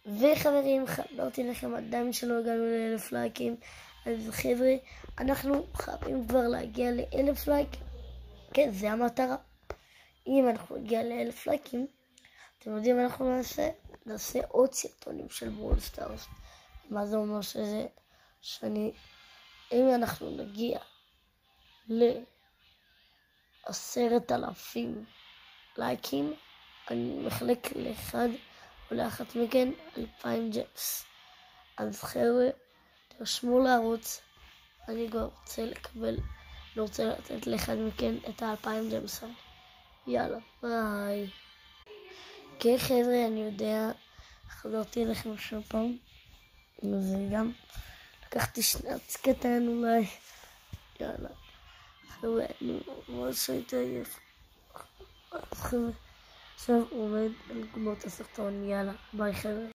וחברים, חברתי לכם עדיין שלא הגענו ל1,000 לייקים. אז חבר'ה, אנחנו חייבים כבר להגיע ל1,000 לייקים. כן, זה המטרה. אם אנחנו נגיע ל1,000 לייקים, אתם יודעים מה אנחנו נעשה עוד סרטונים של ברול סטארס. מה זה אומר אם אנחנו נגיע ל10,000 לייקים, אני מחלק לאחד או לאחת מכן 2,000 ג'מס. אז חבר'ה, תרשמו לערוץ. אני כבר רוצה לתת לאחד מכן את 2,000 ג'מס. יאללה, ביי. כן חבר'ה, אני יודע, חזרתי אליכם שוב פעם, וגם לקחתי שנץ קטן אולי. יאללה, חבר'ה, אני ממש הייתי עייף. חבר'ה, עכשיו עומד על גמות הסרטון. יאללה, ביי חבר'ה.